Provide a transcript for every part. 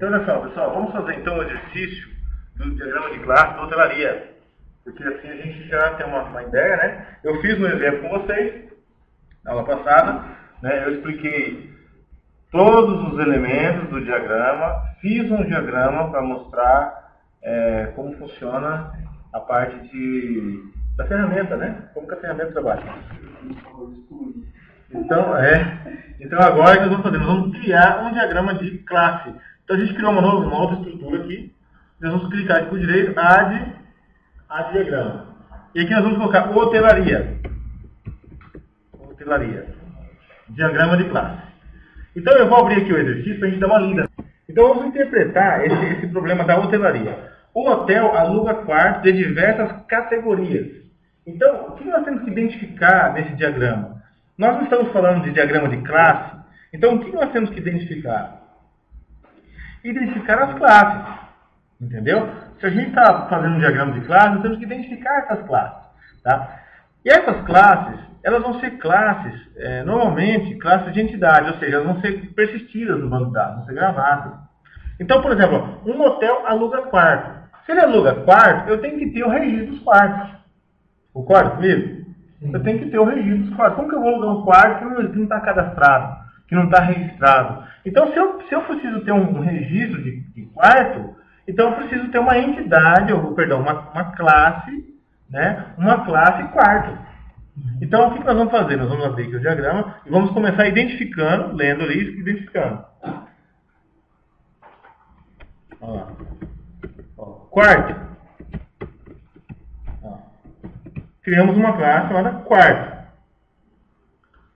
Então, olha só, pessoal, vamos fazer então o exercício do diagrama de classe da hotelaria. Porque assim a gente já tem uma ideia, né? Eu fiz um exemplo com vocês, na aula passada, né? Eu expliquei todos os elementos do diagrama, fiz um diagrama para mostrar como funciona a parte da ferramenta, né? Como que a ferramenta trabalha. Então agora o que nós vamos fazer? Nós vamos criar um diagrama de classe. Então a gente criou uma nova estrutura aqui. Nós vamos clicar aqui por direito, add diagrama. E aqui nós vamos colocar hotelaria. Diagrama de classe. Então eu vou abrir aqui o exercício para a gente dar uma lida. Então vamos interpretar esse problema da hotelaria. O hotel aluga quartos de diversas categorias. Então, o que nós temos que identificar nesse diagrama? Nós não estamos falando de diagrama de classe. Então, o que nós temos que identificar? Identificar as classes. Entendeu? Se a gente está fazendo um diagrama de classe, nós temos que identificar essas classes. Tá? E essas classes, elas vão ser classes, normalmente, classes de entidade, ou seja, elas vão ser persistidas no banco de dados, vão ser gravadas. Então, por exemplo, um hotel aluga quarto. Se ele aluga quarto, eu tenho que ter o registro dos quartos. Concorda comigo? Eu tenho que ter o registro dos quartos. Como que eu vou alugar um quarto que não está cadastrado, que não está registrado? Então, se eu preciso ter um registro de quarto, então eu preciso ter uma entidade, uma classe, né? Uma classe quarto. Então, o que nós vamos fazer? Nós vamos abrir aqui o diagrama e vamos começar identificando, lendo ali e identificando. Olha lá. Quarto. Ó. Criamos uma classe chamada quarto.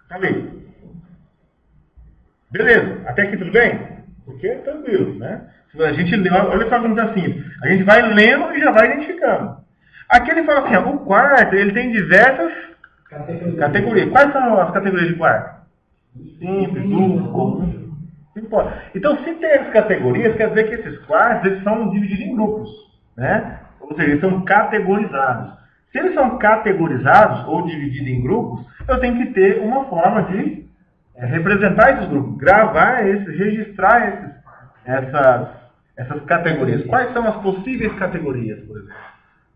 Ali. Beleza. Até aqui tudo bem? Porque é tranquilo, né? A gente, olha só como está assim. A gente vai lendo e já vai identificando. Aqui ele fala assim, ó, o quarto ele tem diversas categorias. Quais são as categorias de quarto? Simples, duplo, comum. Então, se tem as categorias, quer dizer que esses quartos eles são divididos em grupos, né? Ou seja, eles são categorizados. Se eles são categorizados ou divididos em grupos, eu tenho que ter uma forma de representar esses grupos, gravar registrar essas categorias. Quais são as possíveis categorias, por exemplo?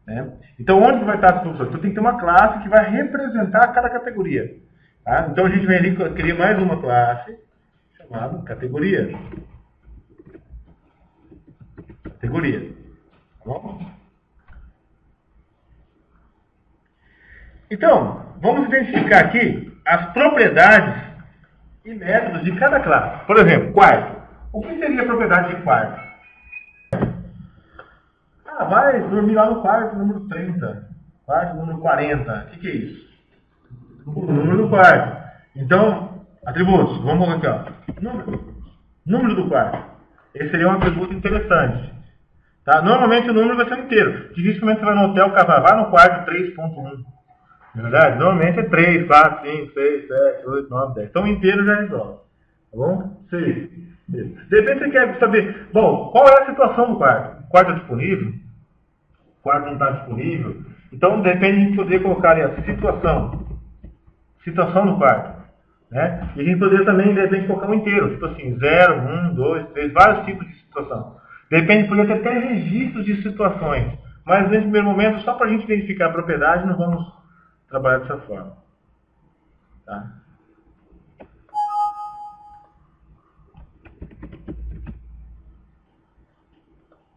Né? Então, onde vai estar as funções? Então, tem que ter uma classe que vai representar cada categoria. Tá? Então, a gente vem ali e cria mais uma classe chamada categoria. Categoria. Tá bom? Então, vamos identificar aqui as propriedades e métodos de cada classe. Por exemplo, quarto. O que seria a propriedade de quarto? Vai dormir lá no quarto número 30. Quarto número 40. O que é isso? O número do quarto. Então, atributos. Vamos colocar aqui, ó. Número do quarto. Esse seria um atributo interessante. Tá? Normalmente o número vai ser um inteiro. Dificilmente você vai no hotel, vai no quarto 3.1. Na verdade, normalmente é 3, 4, 5, 6, 7, 8, 9, 10. Então, inteiro já resolve. Tá bom? 6. De repente você quer saber, bom, qual é a situação do quarto? O quarto é disponível? O quarto não está disponível? Então, de repente, a gente poderia colocar ali a situação do quarto. Né? E a gente poderia também, de repente, colocar um inteiro. Tipo assim, 0, 1, 2, 3, vários tipos de situação. De repente, poderia ter até registros de situações. Mas, nesse primeiro momento, só para a gente identificar a propriedade, nós vamos trabalhar dessa forma. Tá?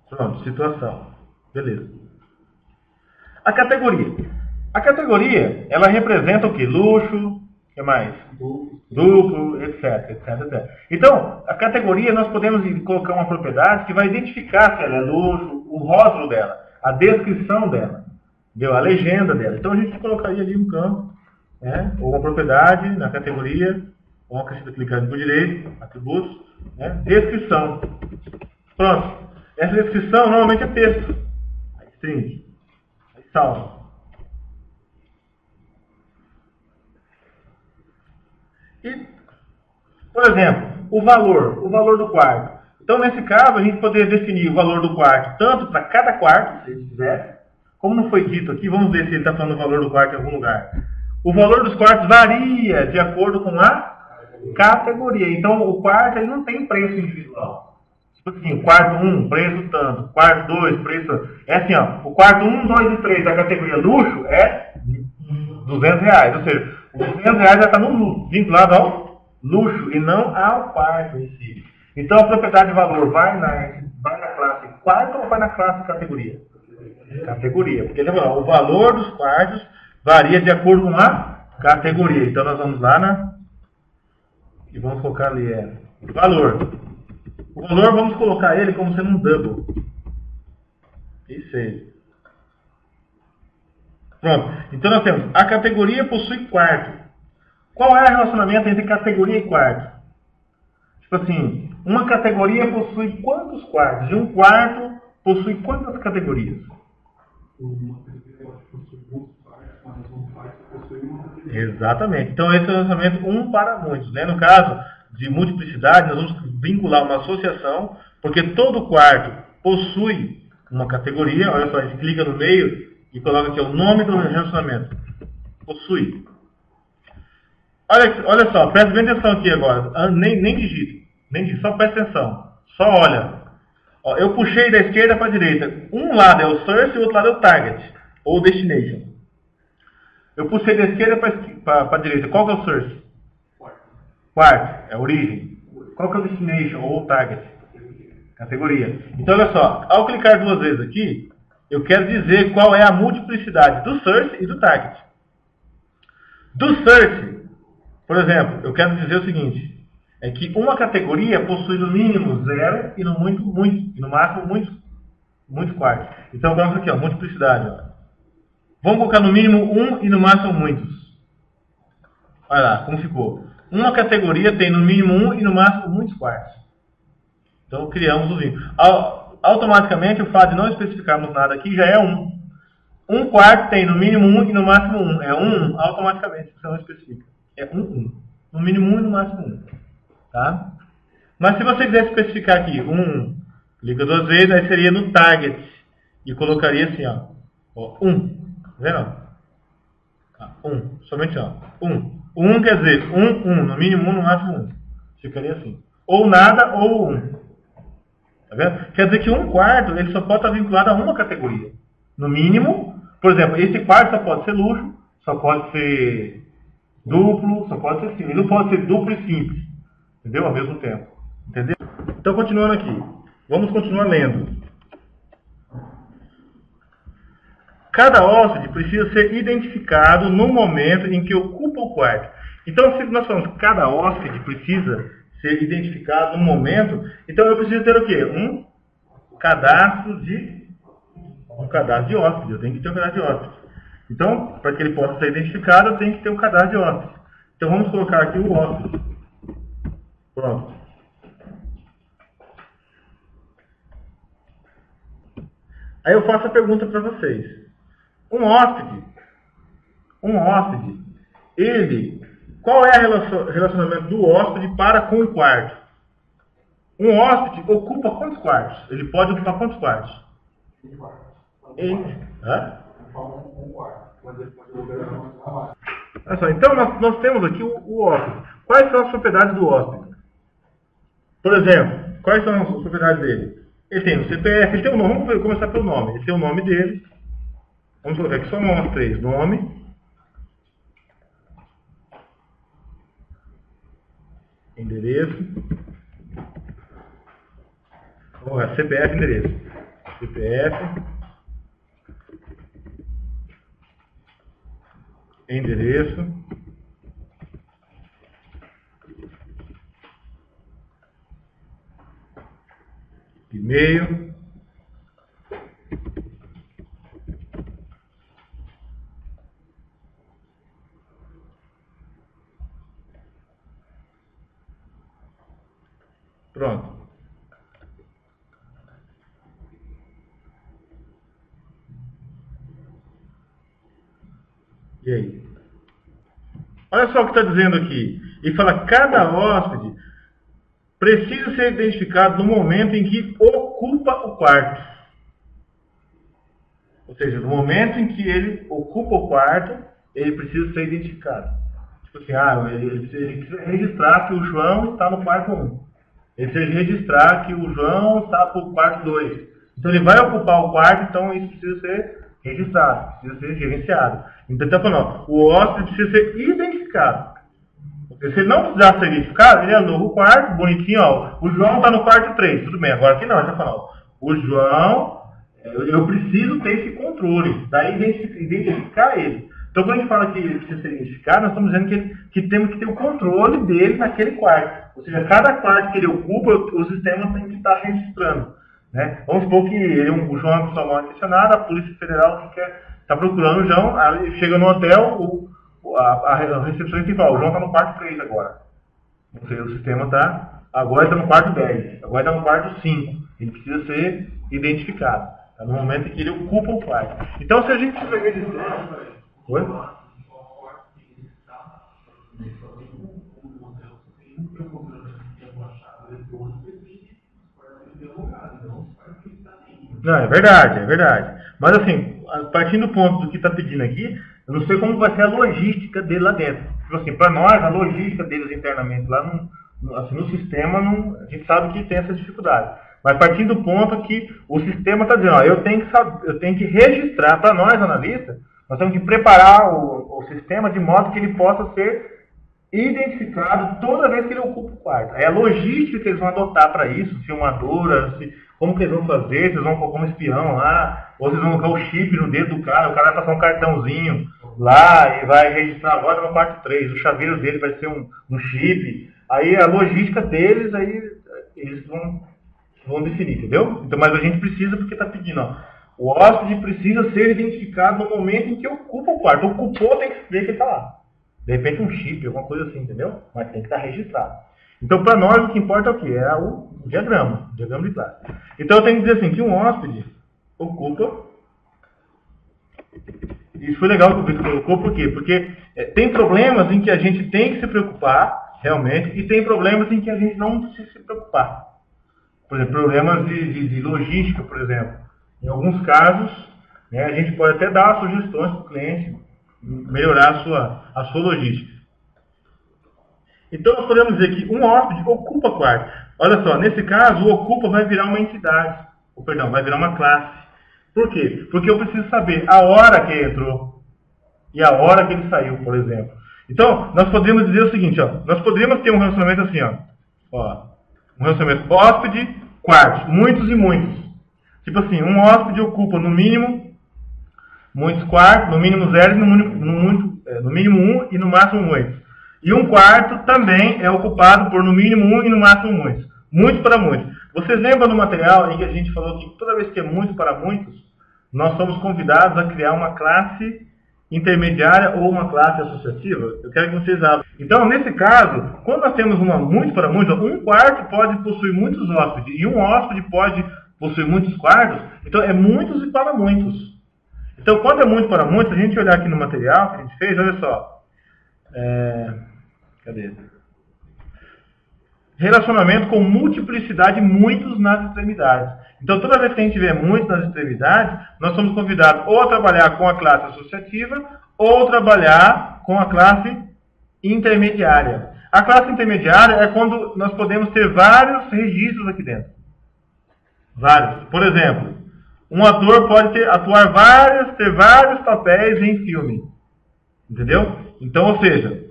Pronto, situação. Beleza. A categoria. A categoria, ela representa o que? Luxo, o que mais? Duplo, etc. Então, a categoria, nós podemos colocar uma propriedade que vai identificar se ela é luxo, o rótulo dela, a descrição dela, a legenda dela. Então, a gente colocaria ali um campo, né? Ou uma propriedade na categoria, ou clicando por direito, atributos, né? Descrição. Pronto. Essa descrição normalmente é texto. Aí string. Aí salva. E, por exemplo, o valor do quarto. Então, nesse caso, a gente poderia definir o valor do quarto tanto para cada quarto, se ele quiser, como não foi dito aqui, vamos ver se ele está falando o valor do quarto em algum lugar. O valor dos quartos varia de acordo com a categoria. Então, o quarto ele não tem preço individual. Tipo assim, o quarto 1, preço tanto. Quarto 2, preço tanto. É assim, ó. O quarto 1, 2 e 3 da categoria luxo é R$ 200. Ou seja, os R$ 200 já está vinculado ao luxo e não ao quarto em si. Então a propriedade de valor vai na classe quarto ou vai na classe categoria? Categoria. Porque o valor dos quartos varia de acordo com a categoria. Então nós vamos lá e vamos colocar ali valor. O valor vamos colocar ele como sendo um double. Isso aí. Pronto. Então nós temos a categoria possui quarto. Qual é o relacionamento entre categoria e quarto? Tipo assim, uma categoria possui quantos quartos? E um quarto possui quantas categorias? Exatamente. Então esse é o relacionamento um para muitos. Né? No caso de multiplicidade, nós vamos vincular uma associação, porque todo quarto possui uma categoria. Olha só, a gente clica no meio e coloca aqui o nome do relacionamento. Possui. Olha só, presta bem atenção aqui agora. Nem digite, só presta atenção. Só olha. Ó, eu puxei da esquerda para a direita. Um lado é o source e o outro lado é o target, ou destination. Eu puxei da esquerda para a direita. Qual que é o source? Quarto, é a origem. Qual que é o destination, ou o target? Categoria. Então, olha só. Ao clicar duas vezes aqui, eu quero dizer qual é a multiplicidade do source e do target. Do source, por exemplo, eu quero dizer o seguinte. É que uma categoria possui no mínimo 0 e no muito, e no máximo muitos quartos. Então, vamos aqui, ó, multiplicidade. Ó. Vamos colocar no mínimo 1 e no máximo muitos. Olha lá, como ficou. Uma categoria tem no mínimo 1 e no máximo muitos quartos. Então, criamos o vínculo. Automaticamente, o fato de não especificarmos nada aqui já é 1. Um quarto tem no mínimo 1 e no máximo 1. É 1 automaticamente, você não especifica. É 1. No mínimo 1 e no máximo 1. Tá? Mas se você quiser especificar aqui, clica duas vezes, aí seria no target. E colocaria assim, ó. 1. Tá vendo? 1. Somente, ó. 1. 1 quer dizer 1. No mínimo 1, no máximo 1. Ficaria assim. Ou nada, ou 1. Tá vendo? Quer dizer que um quarto, ele só pode estar vinculado a uma categoria. No mínimo, por exemplo, esse quarto só pode ser luxo, só pode ser duplo, só pode ser simples. Ele não pode ser duplo e simples. Entendeu? Ao mesmo tempo. Entendeu? Então, continuando aqui. Vamos continuar lendo. Cada hóspede precisa ser identificado no momento em que ocupa o quarto. Então, se nós falamos que cada hóspede precisa ser identificado no momento, então eu preciso ter o quê? Um cadastro de hóspede. Eu tenho que ter um cadastro de hóspede. Então, para que ele possa ser identificado, eu tenho que ter um cadastro de hóspede. Então, vamos colocar aqui o hóspede. Pronto. Aí eu faço a pergunta para vocês. Um hóspede, qual é o relacionamento do hóspede para com o quarto? Um hóspede ocupa quantos quartos? Ele pode ocupar quantos quartos? Um quarto. Olha só, então nós temos aqui o hóspede. Quais são as propriedades do hóspede? Por exemplo, quais são as propriedades dele? Ele tem o CPF, ele tem o nome, vamos começar pelo nome. Ele tem o nome dele. Vamos colocar aqui só nós três. Nome. Endereço. CPF, endereço. CPF. Endereço. E-mail. Pronto. E aí? Olha só o que está dizendo aqui. Ele fala, cada hóspede precisa ser identificado no momento em que ocupa o quarto. Ou seja, no momento em que ele ocupa o quarto, ele precisa ser identificado. Tipo assim, ele precisa registrar que o João está no quarto 1. Ele precisa registrar que o João está para o quarto 2. Então ele vai ocupar o quarto, então isso precisa ser registrado, precisa ser gerenciado. Então está falando, o hóspede precisa ser identificado. Porque se ele não precisar ser identificado, ele aluga o quarto, bonitinho, ó. O João está no quarto 3, tudo bem. Agora aqui não, ele está falando, o João, eu preciso ter esse controle, daí identificar ele. Então, quando a gente fala que ele precisa ser identificado, nós estamos dizendo que temos que ter o controle dele naquele quarto. Ou seja, cada quarto que ele ocupa, o sistema tem que estar registrando. Né? Vamos supor que o João é uma pessoa mal intencionada, a Polícia Federal está procurando o João, aí chega no hotel, a recepcionista fala, o João está no quarto 3 agora. Ou seja, o sistema agora está no quarto 10, agora está no quarto 5. Ele precisa ser identificado. Tá no momento em que ele ocupa o quarto. Então, se a gente precisa registrar... Oi? Não, é verdade, é verdade. Mas assim, partindo do ponto do que está pedindo aqui, eu não sei como vai ser a logística dele lá dentro. Tipo assim, para nós, a logística deles internamente lá no sistema, a gente sabe que tem essa dificuldade. Mas partindo do ponto que o sistema está dizendo, ó, eu tenho que registrar, para nós analistas, nós temos que preparar o sistema de modo que ele possa ser identificado toda vez que ele ocupa o quarto. É a logística que eles vão adotar para isso, filmadora, como que eles vão fazer, se eles vão colocar um espião lá, ou se eles vão colocar o chip no dedo do cara, o cara vai passar um cartãozinho lá e vai registrar agora no quarto 3, o chaveiro dele vai ser um chip. Aí a logística deles, aí eles vão definir, entendeu? Então, mas a gente precisa, porque está pedindo, ó, o hóspede precisa ser identificado no momento em que ocupa o quarto. Ocupou, tem que ver que ele está lá. De repente um chip, alguma coisa assim, entendeu? Mas tem que estar registrado. Então, para nós, o que importa é o quê? É o diagrama de classe. Então, eu tenho que dizer assim, que um hóspede ocupa... Isso foi legal que o Victor colocou, por quê? Porque tem problemas em que a gente tem que se preocupar, realmente, e tem problemas em que a gente não precisa se preocupar. Por exemplo, problemas de logística, por exemplo. Em alguns casos, né, a gente pode até dar sugestões para o cliente, melhorar a sua logística. Então, nós podemos dizer que um hóspede ocupa quarto. Olha só, nesse caso, o ocupa vai virar uma entidade. Ou, perdão, vai virar uma classe. Por quê? Porque eu preciso saber a hora que ele entrou e a hora que ele saiu, por exemplo. Então, nós podemos dizer o seguinte, ó, nós poderíamos ter um relacionamento assim, ó, um relacionamento hóspede, quartos, muitos e muitos. Tipo assim, um hóspede ocupa no mínimo muitos quartos, no mínimo 0, no mínimo 1 e no máximo muitos. E um quarto também é ocupado por no mínimo 1 e no máximo muitos. Muitos para muitos. Vocês lembram do material em que a gente falou que toda vez que é muito para muitos, nós somos convidados a criar uma classe intermediária ou uma classe associativa? Eu quero que vocês abram. Então, nesse caso, quando nós temos uma muito para muitos, um quarto pode possuir muitos hóspedes e um hóspede pode possuir muitos quartos, então é muitos e para muitos. Então, quando é muito para muitos, a gente olhar aqui no material que a gente fez, olha só. Cadê? Relacionamento com multiplicidade, muitos nas extremidades. Então, toda vez que a gente vê muitos nas extremidades, nós somos convidados ou a trabalhar com a classe associativa ou trabalhar com a classe intermediária. A classe intermediária é quando nós podemos ter vários registros aqui dentro. Vários. Por exemplo, um ator pode ter vários papéis em filme. Entendeu? Então, ou seja,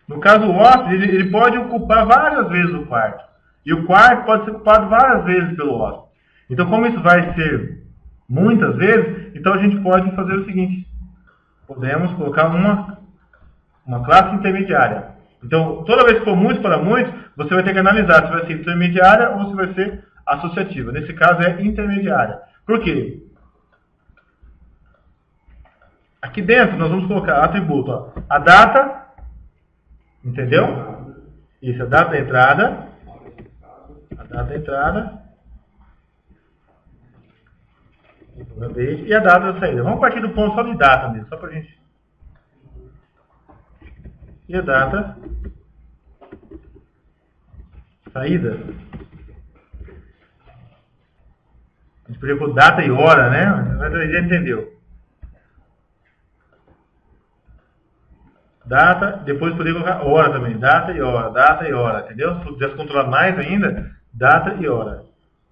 no caso o hóspede, ele pode ocupar várias vezes o quarto. E o quarto pode ser ocupado várias vezes pelo hóspede. Então, como isso vai ser muitas vezes, então a gente pode fazer o seguinte. Podemos colocar uma classe intermediária. Então, toda vez que for muitos para muitos, você vai ter que analisar se vai ser intermediária ou se vai ser associativa. Nesse caso é intermediária. Por quê? Aqui dentro nós vamos colocar atributo. Ó, a data, entendeu? Isso, a data da entrada. A data da entrada. E a data da saída. Vamos partir do ponto só de data mesmo, só pra gente. E a data. Saída. A gente podia pôr data e hora, né? Mas a gente já entendeu. data, depois poder colocar hora também, data e hora, entendeu? Se quisesse controlar mais ainda, data e hora.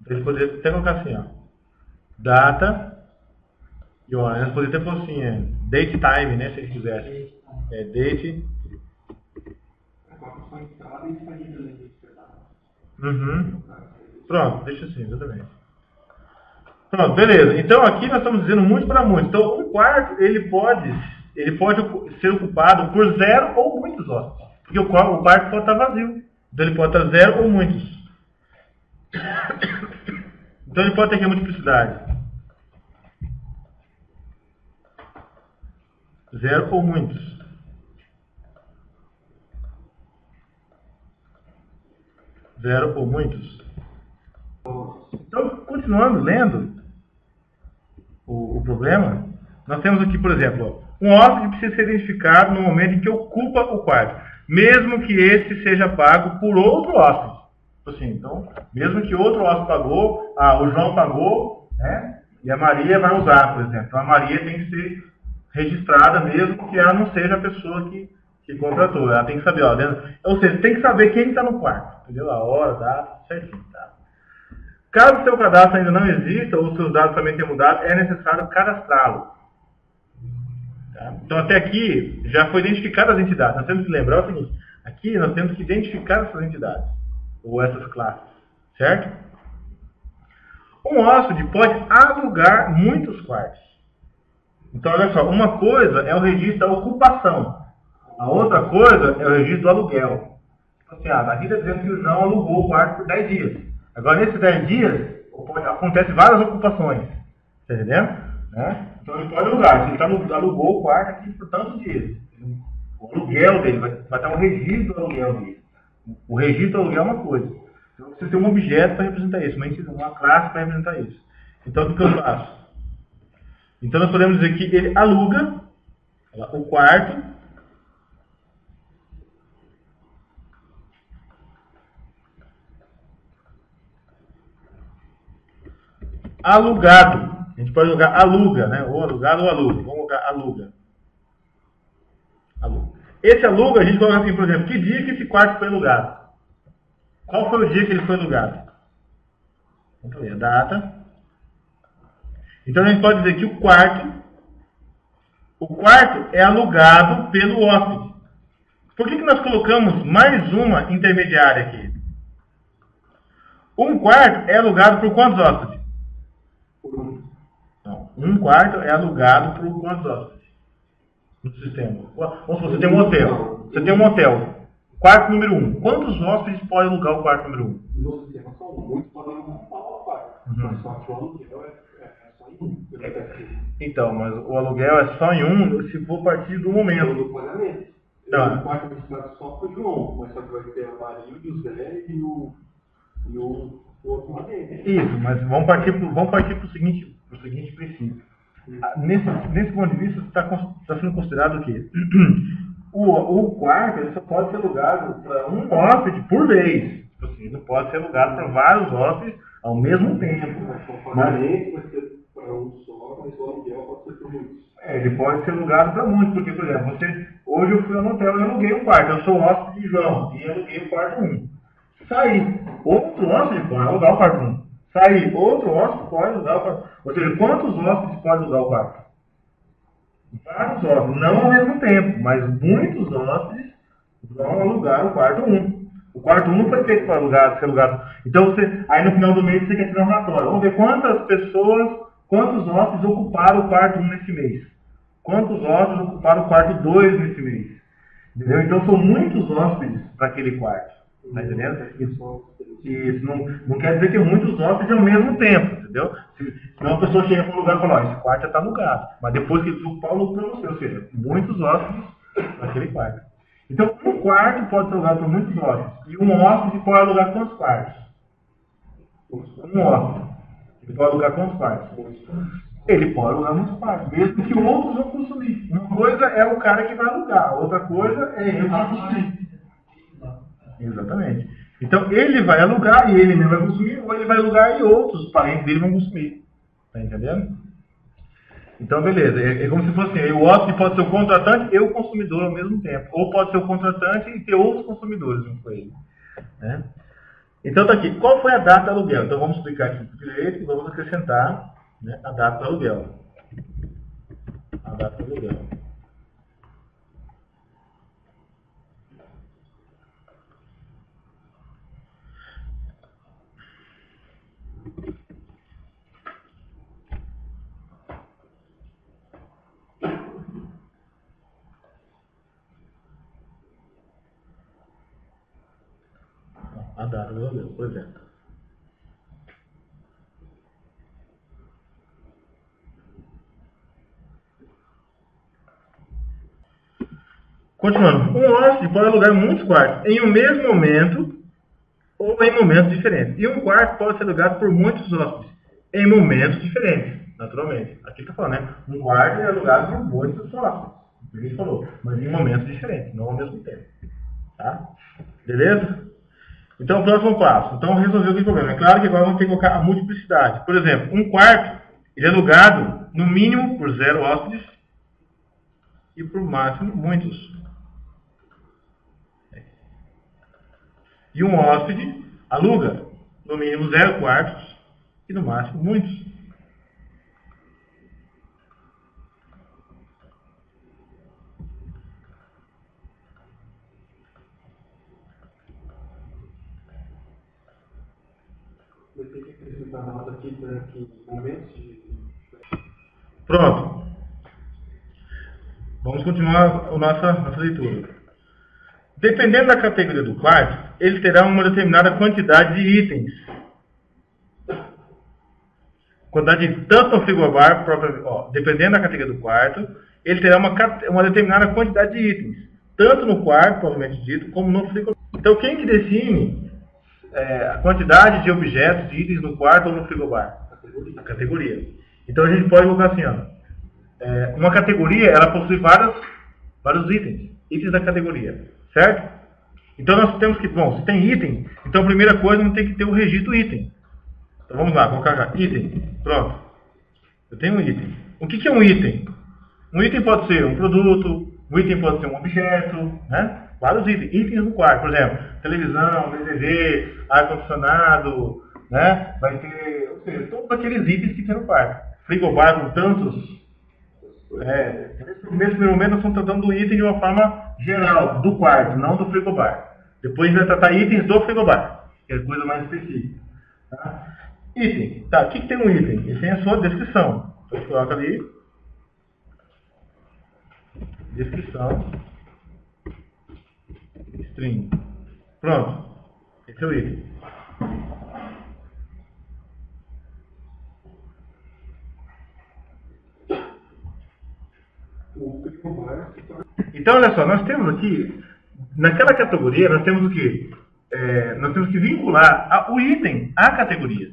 Então ele poderia até colocar assim, ó, data e hora. Ele poderia até pôr assim, date time, né, se ele quisesse. Date. Pronto, deixa assim, exatamente. Pronto, beleza. Então aqui nós estamos dizendo muito para muito. Então um quarto ele pode ser ocupado por 0 ou muitos hóspedes. Porque o quarto pode estar vazio. Então ele pode estar 0 ou muitos. Então ele pode ter aqui a multiplicidade. 0 ou muitos. 0 ou muitos. Então, continuando lendo o problema, nós temos aqui, por exemplo, um hóspede precisa ser identificado no momento em que ocupa o quarto, mesmo que esse seja pago por outro hóspede. Assim, então, mesmo que outro hóspede pagou, o João pagou, né, e a Maria vai usar, por exemplo. Então, a Maria tem que ser registrada mesmo que ela não seja a pessoa que contratou. Ela tem que saber, ou seja, tem que saber quem está no quarto, entendeu? A hora, a data, certinho, tá? Caso o seu cadastro ainda não exista, ou os seus dados também tenham mudado, é necessário cadastrá-lo. Tá? Então, até aqui, já foi identificada as entidades. Nós temos que lembrar o seguinte, aqui nós temos que identificar essas entidades, ou essas classes, certo? Um hóspede pode alugar muitos quartos. Então, olha só, uma coisa é o registro da ocupação, a outra coisa é o registro do aluguel. Então, assim, aqui está dizendo que o João alugou o quarto por 10 dias. Agora, nesses 10 dias, acontecem várias ocupações. Está entendendo? Né? Então, ele pode alugar. Se ele alugou o quarto aqui por tantos dias. O aluguel dele, vai estar um registro do aluguel dele. O registro do aluguel é uma coisa. Então, você tem um objeto para representar isso, uma classe para representar isso. Então, o que eu faço? Então, nós podemos dizer que ele aluga o quarto alugado. A gente pode jogar aluga, né? Ou alugado ou aluga. Vamos colocar aluga. Esse aluga, a gente coloca assim, por exemplo, que dia que esse quarto foi alugado? Qual foi o dia que ele foi alugado? Vamos ver a data. Então a gente pode dizer que o quarto é alugado pelo hóspede. Por que nós colocamos mais uma intermediária aqui? Um quarto é alugado por quantos hóspedes? Não, um quarto é alugado por quantos hóspedes? No sistema. Vamos supor, você tem um hotel. Você tem um hotel. Quarto número 1. Quantos hóspedes podem alugar o quarto número 1? No sistema são muitos, podem alugar o quarto. Só que o aluguel é só em um. Então, mas o aluguel é só em um se for a partir do momento. Do pagamento. O quarto é registrado só para o João, mas só que vai ter a Maria e o Zé e o outro lá dentro. Isso, mas vamos partir para o seguinte princípio. Nesse ponto de vista, está sendo considerado o quê? O quarto ele só pode ser alugado para um hóspede por vez. Ele não pode ser alugado para vários hóspedes ao mesmo tempo. O pagamento vai ser para um só, mas o aluguel pode ser para muitos. Ele pode ser alugado para muitos, porque, por exemplo, hoje eu fui ao hotel e aluguei um quarto. Eu sou hóspede de João e aluguei o quarto 1. Saí, outro hóspede pode alugar o quarto 1. Saí, outro hóspede pode alugar o quarto. Ou seja, quantos hóspedes podem alugar o quarto? Vários hóspedes, não ao mesmo tempo, mas muitos hóspedes vão alugar o quarto 1. O quarto 1 não foi feito para ser alugado. Então, aí no final do mês você quer tirar um relatório. Vamos ver quantos hóspedes ocuparam o quarto 1 nesse mês. Quantos hóspedes ocuparam o quarto 2 nesse mês. Entendeu? Então, são muitos hóspedes para aquele quarto. Está entendendo? Isso não quer dizer que muitos hóspedes ao mesmo tempo, entendeu? Senão a pessoa chega para um lugar e fala, esse quarto já está alugado. Mas depois que ele desocupar, alugou para você. Ou seja, muitos hóspedes naquele quarto. Então, um quarto pode ser alugado por muitos hóspedes. E um hóspede pode alugar quantos quartos? Um hóspede. Ele pode alugar quantos quartos? Ele pode alugar muitos quartos, mesmo que outros vão consumir. Uma coisa é o cara que vai alugar, outra coisa é ele que vai consumir. Exatamente. Então, ele vai alugar e ele mesmo vai consumir, ou ele vai alugar e outros parentes dele vão consumir. Está entendendo? Então, beleza. É como se fosse assim, o hóspede pode ser o contratante e o consumidor ao mesmo tempo. Ou pode ser o contratante e ter outros consumidores junto com ele. Né? Então, tá aqui. Qual foi a data do aluguel? Então, vamos explicar aqui por direito e vamos acrescentar, né, a data do aluguel. A data do aluguel. A data do aluguel, por exemplo. Continuando. Um hóspede pode alugar muitos quartos em um mesmo momento ou em momentos diferentes. E um quarto pode ser alugado por muitos hóspedes em momentos diferentes, naturalmente. Aqui está falando, né? Um quarto é alugado por muitos hóspedes. O que a gente falou, mas em momentos diferentes, não ao mesmo tempo. Tá? Beleza? Então, o próximo passo. Então, resolveu aquele problema. É claro que agora vamos ter que colocar a multiplicidade. Por exemplo, um quarto, ele é alugado, no mínimo, por 0 hóspedes e por máximo, muitos. E um hóspede aluga, no mínimo, 0 quartos e no máximo, muitos. Eu tenho que acrescentar na nota aqui que momentos de... Pronto. Vamos continuar a nossa leitura. Dependendo da categoria do quarto, ele terá uma determinada quantidade de itens. Quantidade de tanto no frigobar, dependendo da categoria do quarto, ele terá uma determinada quantidade de itens. Tanto no quarto, provavelmente dito, como no frigobar. Então, quem que define a quantidade de objetos, de itens no quarto ou no frigobar? A categoria. Então, a gente pode colocar assim, ó. Uma categoria, ela possui vários itens. Itens da categoria. Certo? Então nós temos que, bom, se tem item, então a primeira coisa não tem que ter o registro item. Então vamos lá, colocar já, item, pronto. Eu tenho um item. O que é um item? Um item pode ser um produto, um item pode ser um objeto, né? Vários itens. Itens no quarto, por exemplo, televisão, TV, ar-condicionado, né? Vai ter, ou seja, todos aqueles itens que tem no quarto. Frigobar com tantos. Nesse primeiro momento nós estamos tratando do item de uma forma geral, do quarto, não do frigobar. Depois a gente vai tratar itens do frigobar, que é coisa mais específica. Tá? Item. Tá, o que tem um item? Ele tem a sua descrição. Então a gente coloca ali. Descrição. String. Pronto. Esse é o item. Então, olha só, nós temos aqui, naquela categoria, nós temos o quê? Nós temos que vincular o item à categoria.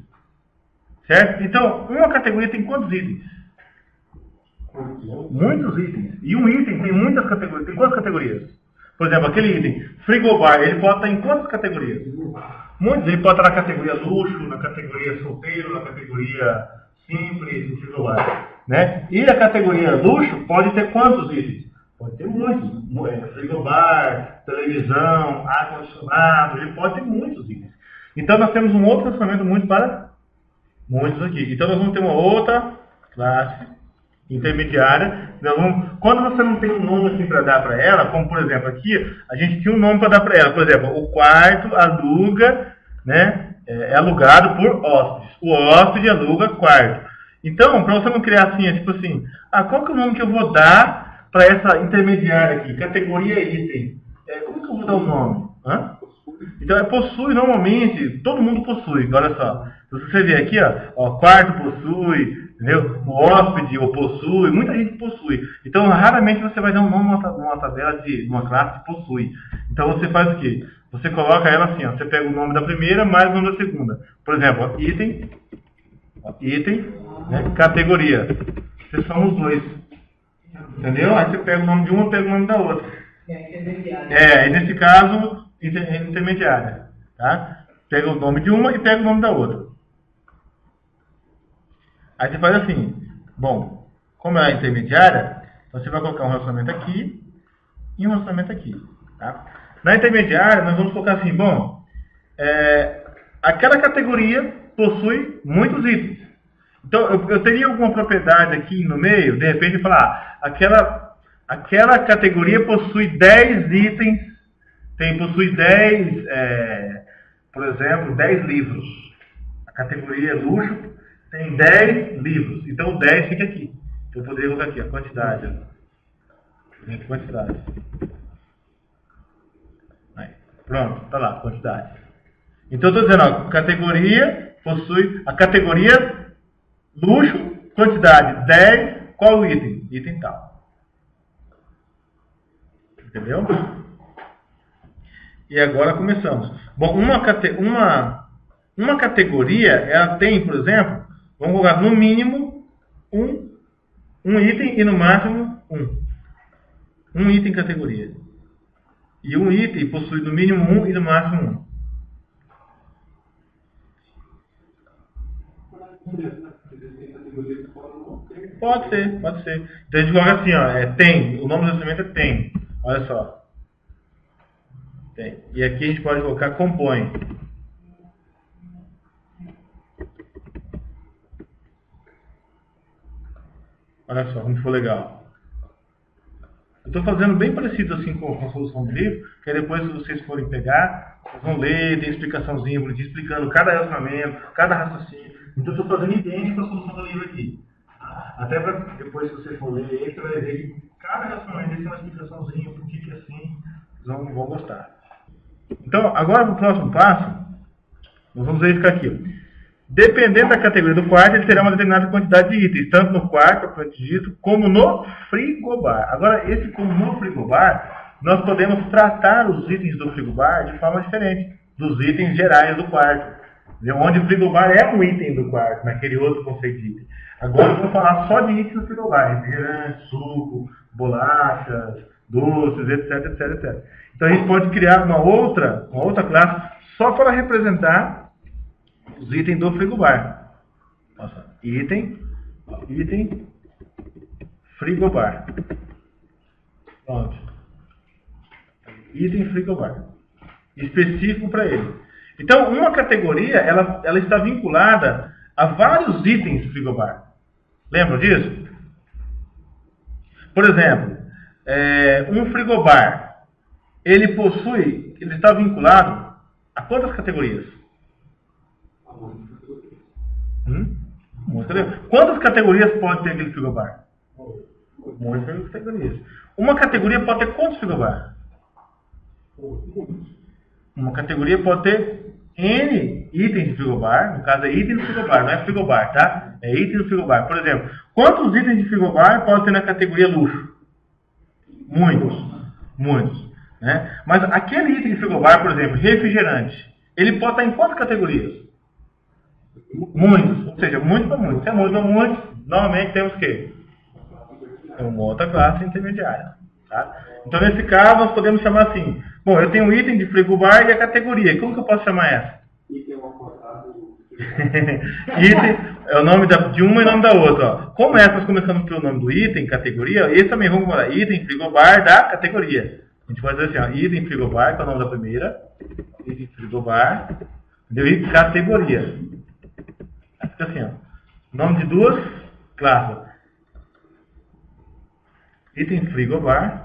Certo? Então, uma categoria tem quantos itens? Muitos itens. E um item tem muitas categorias. Tem quantas categorias? Por exemplo, aquele item, frigobar, ele pode estar em quantas categorias? Muitos. Ele pode estar na categoria luxo, na categoria solteiro, na categoria simples, no frigobar. Né? E a categoria luxo pode ter quantos itens? Pode ter muitos. Frigobar, televisão, ar-condicionado, ele pode ter muitos itens. Então nós temos um outro funcionamento muito para muitos aqui. Então nós vamos ter uma outra classe intermediária. Quando você não tem um nome assim para dar para ela, como por exemplo aqui, a gente tinha um nome para dar para ela. Por exemplo, o quarto aluga, né, é alugado por hóspedes. O hóspede aluga quarto. Então, para você não criar assim, tipo assim, qual que é o nome que eu vou dar para essa intermediária aqui? Categoria item. Como que eu vou dar o nome? Então, possui normalmente, todo mundo possui, olha só. Se você ver aqui, ó, quarto possui, entendeu? O hóspede ou possui, muita gente possui. Então, raramente você vai dar um nome numa tabela de uma classe que possui. Então, você faz o quê? Você coloca ela assim, ó, você pega o nome da primeira mais o nome da segunda. Por exemplo, ó, item, né, categoria. Esses são os dois. Entendeu? Aí você pega o nome de uma e pega o nome da outra. E nesse caso, intermediária. Tá? Pega o nome de uma e pega o nome da outra. Aí você faz assim. Bom, como é a intermediária, então você vai colocar um relacionamento aqui e um relacionamento aqui. Tá? Na intermediária, nós vamos colocar assim, bom, aquela categoria possui muitos itens. Então, eu teria alguma propriedade aqui no meio, de repente, falar, aquela categoria possui 10 itens, possui 10, por exemplo, 10 livros. A categoria luxo tem 10 livros. Então, o 10 fica aqui. Então, eu poderia colocar aqui a quantidade. Ó. Quantidade. Aí. Pronto, tá lá, quantidade. Então, eu estou dizendo, ó, categoria possui a categoria luxo, quantidade 10, qual o item? Item tal. Entendeu? E agora começamos. Bom, uma categoria, ela tem, por exemplo, vamos colocar no mínimo um item e no máximo um. Um item categoria. E um item possui no mínimo um e no máximo um. Pode ser, pode ser. Então a gente coloca assim, ó, tem. O nome do instrumento é tem. Olha só. Tem. E aqui a gente pode colocar compõe. Olha só, como ficou legal. Eu estou fazendo bem parecido assim com a solução do livro, que aí depois, se vocês forem pegar, vocês vão ler, tem explicaçãozinha bonitinha, explicando cada relacionamento, cada raciocínio. Então eu estou fazendo idêntico a solução do livro aqui. Até para depois, se você for ler, você vai ver que cada relacionamento tem uma explicaçãozinha, por que é assim, vocês vão gostar. Então, agora para o próximo passo, nós vamos verificar aqui. Dependendo da categoria do quarto, ele terá uma determinada quantidade de itens, tanto no quarto, propriamente dito, como no frigobar. Agora, esse como no frigobar, nós podemos tratar os itens do frigobar de forma diferente dos itens gerais do quarto. Onde o frigobar é um item do quarto, naquele outro conceito de item. Agora, vamos falar só de itens do frigobar: refrigerante, suco, bolachas, doces, etc, etc, etc. Então, a gente pode criar uma outra classe só para representar os itens do frigobar. Nossa, item, frigobar. Pronto. Item frigobar. Específico para ele. Então, uma categoria, ela está vinculada a vários itens frigobar. Lembram disso? Por exemplo, um frigobar, ele está vinculado a quantas categorias? Quantas categorias pode ter aquele frigobar? Muitas categorias. Uma categoria pode ter quantos frigobar? Uma categoria pode ter N itens de frigobar. No caso é item do frigobar, não é frigobar, tá? É item do frigobar. Por exemplo, quantos itens de frigobar pode ter na categoria luxo? Muitos. Né? Mas aquele item de frigobar, por exemplo, refrigerante, ele pode estar em quantas categorias? Muitos. Ou seja, muito para muitos. Se é muito para muitos, normalmente temos o quê? Uma outra classe intermediária. Tá? Então, nesse caso, nós podemos chamar assim. Bom, eu tenho um item de frigobar e a categoria. Como que eu posso chamar essa? Item é o nome de uma e o nome da outra. Ó. Como essa nós começamos pelo nome do item, categoria, esse também vamos falar item frigobar da categoria. A gente pode dizer assim, ó, item frigobar, que é o nome da primeira. Item frigobar. E categoria. Fica assim, ó. Nome de duas classes. Item frigobar.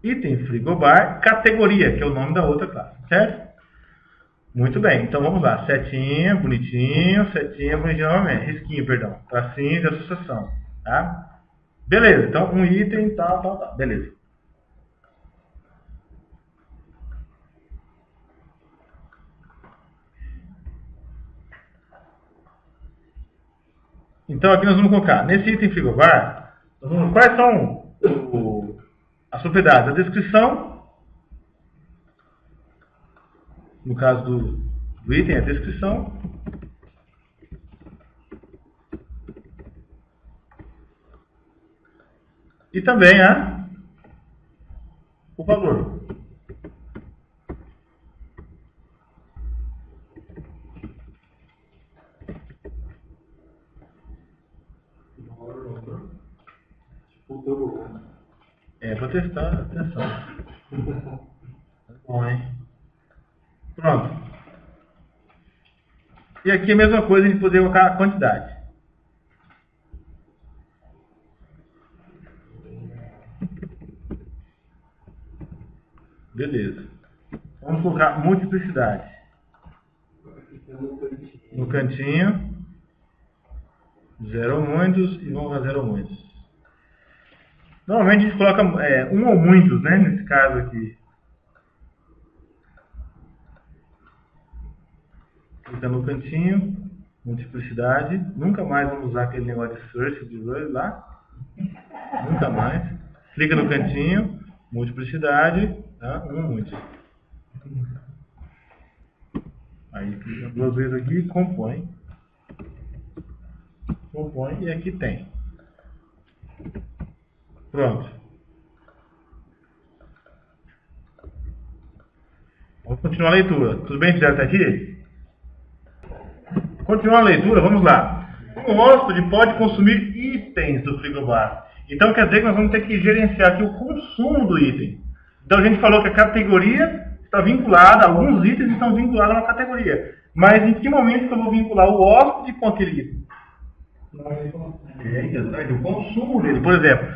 Item frigobar, categoria, que é o nome da outra classe, certo? Muito bem, então vamos lá. Setinha, bonitinho novamente. Risquinho, perdão. Tracinho de associação, tá? Beleza, então um item, tal. Beleza. Então aqui nós vamos colocar, nesse item frigobar, quais são as propriedades? A descrição, no caso do item, a descrição. E também o valor. testar a pressão. Bom, hein? Pronto. E aqui a mesma coisa, a gente poder colocar a quantidade. Beleza. Vamos colocar multiplicidade. No cantinho. Zero ou muitos e vamos a zero ou muitos. Normalmente a gente coloca um ou muitos, né? Nesse caso aqui. Clica no cantinho, multiplicidade. Nunca mais vamos usar aquele negócio de search de dois lá. Nunca mais. Clica no cantinho, multiplicidade, tá? Um muito. Aí clica duas vezes aqui, compõe. Compõe e aqui tem. Pronto. Vamos continuar a leitura. Tudo bem direto até aqui? Continuar a leitura, vamos lá. Um hóspede pode consumir itens do frigobar. Então quer dizer que nós vamos ter que gerenciar aqui o consumo do item. Então a gente falou que a categoria está vinculada, alguns itens estão vinculados a uma categoria. Mas em que momento que eu vou vincular o hóspede com aquele item? O consumo dele. Por exemplo,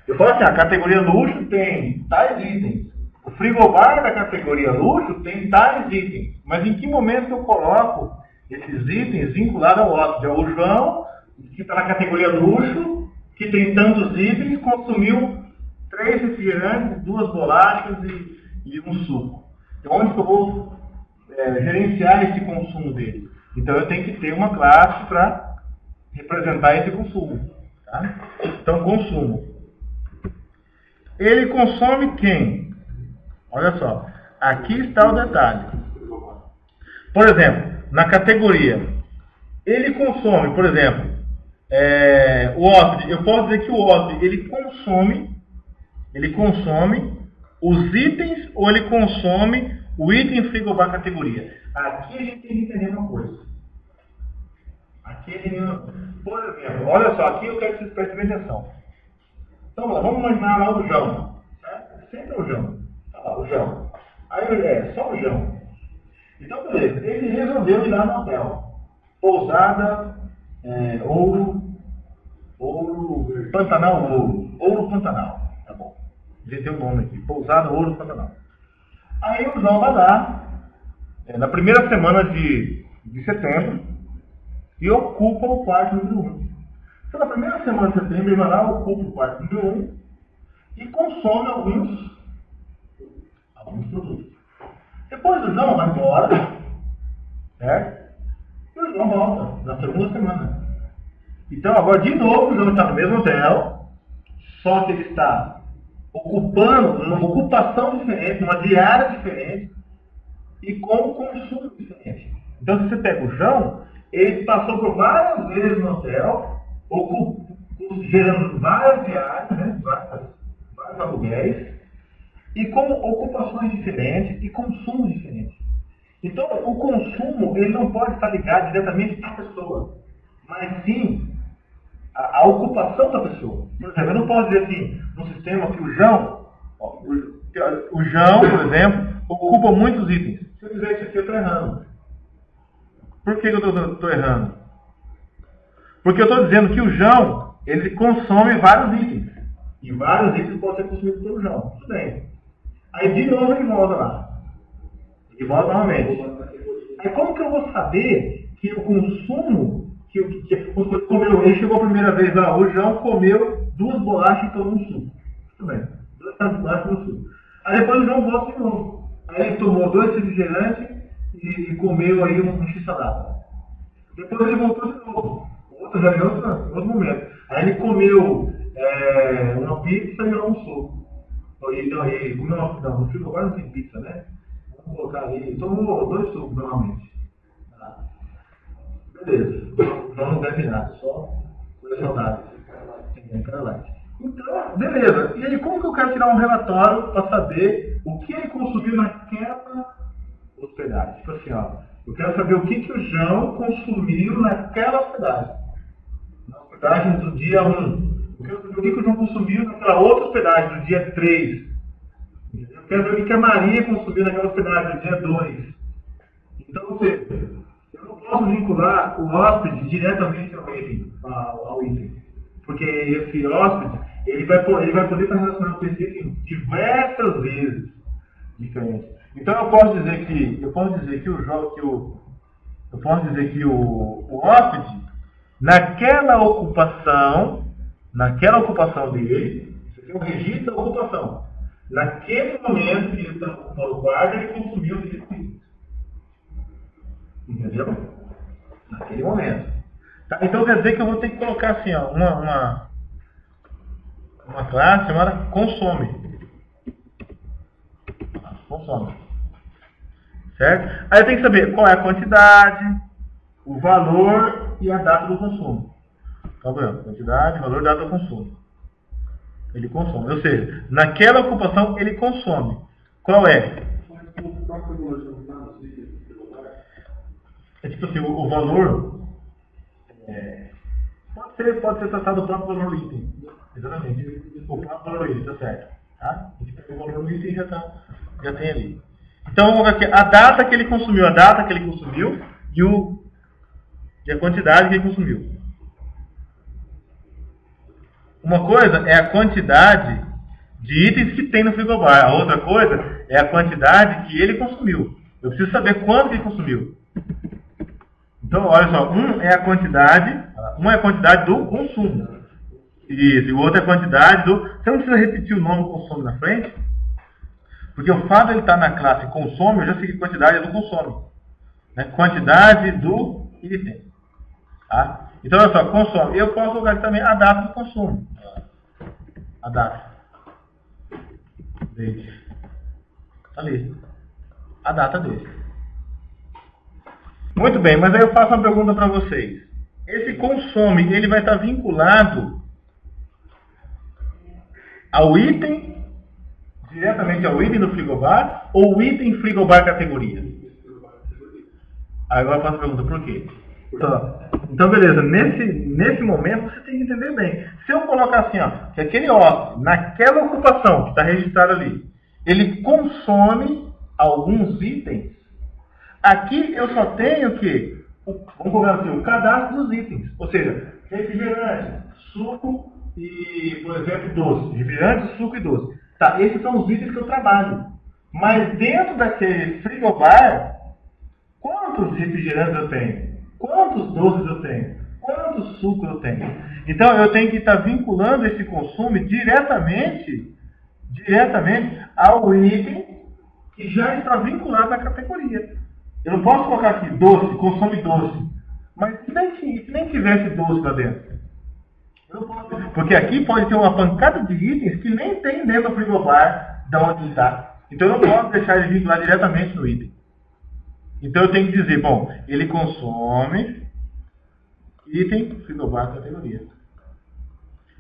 eu falo assim, a categoria luxo tem tais itens. O frigobar da categoria luxo tem tais itens. Mas em que momento que eu coloco esses itens vinculados ao hóspede? É o João, que está na categoria luxo, que tem tantos itens, consumiu 3 refrigerantes, 2 bolachas e um suco. Então, onde que eu vou gerenciar esse consumo dele? Então, eu tenho que ter uma classe para representar esse consumo. Tá? Então, consumo. Ele consome quem? Olha só. Aqui está o detalhe. Por exemplo, na categoria, ele consome, por exemplo, o hóspede. Eu posso dizer que o hóspede ele consome os itens ou ele consome o item frigobar categoria. Aqui a gente tem que entender uma coisa. Aqui, por exemplo, olha só, aqui eu quero que vocês prestem atenção. Então vamos imaginar lá o João. Certo? Sempre o João. Olha lá, o João. Aí só o João. Então, beleza, ele resolveu ir lá no hotel. Pousada, Ouro, Pantanal, Ouro Pantanal. Tá bom. Inventei o nome aqui. Pousada, Ouro Pantanal. Aí o João vai lá, na primeira semana de setembro, e ocupa o quarto número 1. Então, na primeira semana de setembro, ele vai lá, ocupa o quarto número 1 e consome alguns produtos. Depois o João vai embora, certo? E o João volta na segunda semana. Então, agora, de novo, o João está no mesmo hotel, só que ele está ocupando uma ocupação diferente, uma diária diferente e com um consumo diferente. Então, se você pega o João, ele passou por várias vezes no hotel, gerando várias diárias, né? vários aluguéis, e com ocupações diferentes e consumos diferentes. Então, o consumo ele não pode estar ligado diretamente à pessoa, mas sim à ocupação da pessoa. Por exemplo, eu não posso dizer assim, no sistema que o João, por exemplo, ocupa muitos itens. Se eu fizer isso aqui, eu estou errando. Por que eu estou errando? Porque eu estou dizendo que o João, ele consome vários itens. E vários itens podem ser consumidos pelo João. Tudo bem. Aí de novo ele volta lá. Ele volta novamente. Aí como que eu vou saber que o consumo, ele chegou a primeira vez lá, o João comeu 2 bolachas e tomou um suco. Tudo bem. 2 taças de bolacha e um suco. Aí depois o João volta de novo. Aí ele tomou 2 refrigerantes e comeu aí um x-salada. Depois ele voltou de novo. Outro já em outro momento. Aí ele comeu uma pizza e almoçou. Ele comeu no frigo agora não tem pizza, né? Vamos colocar ali. Tomou 2 sucos normalmente. Tá? Beleza. Então não deve nada, só coisa saudável. Tem cara light. Então, beleza. E aí como que eu quero tirar um relatório para saber o que ele consumiu naquela hospedagem? Tipo assim, ó. Eu quero saber o que o João consumiu naquela hospedagem. Na hospedagem do dia 1. Eu quero saber o que o João consumiu naquela outra hospedagem, no dia 3. Eu quero saber o que a Maria consumiu naquela hospedagem, no dia 2. Então, ou seja, eu não posso vincular o hóspede diretamente ao item. Porque esse hóspede, ele vai poder estar relacionado com esse item diversas vezes diferentes. Então eu posso dizer que o hóspede, naquela ocupação dele, isso aqui é um registro da ocupação. Naquele momento que ele está ocupando o quarto, ele consumiu aquele item. Entendeu? Naquele momento. Tá? Então quer dizer que eu vou ter que colocar assim, ó, uma classe chamada consome. Consome. Certo? Aí eu tenho que saber qual é a quantidade, o valor e a data do consumo. Tá vendo? Quantidade, valor e data do consumo. Ele consome. Ou seja, naquela ocupação ele consome. Qual é? É tipo assim, o valor pode ser tratado do próprio valor do item. Exatamente. O próprio valor do item, tá certo. Tá? A gente pega o valor do item e já tem ali. Então vamos ver aqui a data que ele consumiu, e a quantidade que ele consumiu. Uma coisa é a quantidade de itens que tem no frigobar. A outra coisa é a quantidade que ele consumiu. Eu preciso saber quanto ele consumiu. Então, olha só, uma é a quantidade do consumo. Isso, e o outro é a quantidade do... Você não precisa repetir o nome do consumo na frente, porque o fato de ele estar na classe consome, eu já sei que quantidade é do consome. Né? Quantidade do item. Tá? Então, olha só, consome. Eu posso colocar aqui também a data do consumo. A data. Date. Ali. A data dele. Muito bem, mas aí eu faço uma pergunta para vocês. Esse consome, ele vai estar vinculado ao item, diretamente ao item do frigobar, ou o item frigobar categoria? Agora eu faço a pergunta, por quê? Então beleza, nesse momento você tem que entender bem. Se eu colocar assim, ó, que aquele hóspede, naquela ocupação que está registrado ali, ele consome alguns itens, aqui eu só tenho o quê? Vamos colocar assim, o cadastro dos itens. Ou seja, refrigerante, suco e, por exemplo, doce. Refrigerante, suco e doce. Tá, esses são os itens que eu trabalho. Mas dentro daquele frigobar, quantos refrigerantes eu tenho? Quantos doces eu tenho? Quantos sucos eu tenho? Então eu tenho que estar vinculando esse consumo diretamente ao item que já está vinculado na categoria. Eu não posso colocar aqui doce, consome doce. Mas se nem tivesse doce lá dentro. Eu não posso, porque aqui pode ter uma pancada de itens que nem tem dentro do frigobar de onde ele está. Então eu não posso deixar ele vincular diretamente no item. Então eu tenho que dizer, bom, ele consome item frigobar categoria.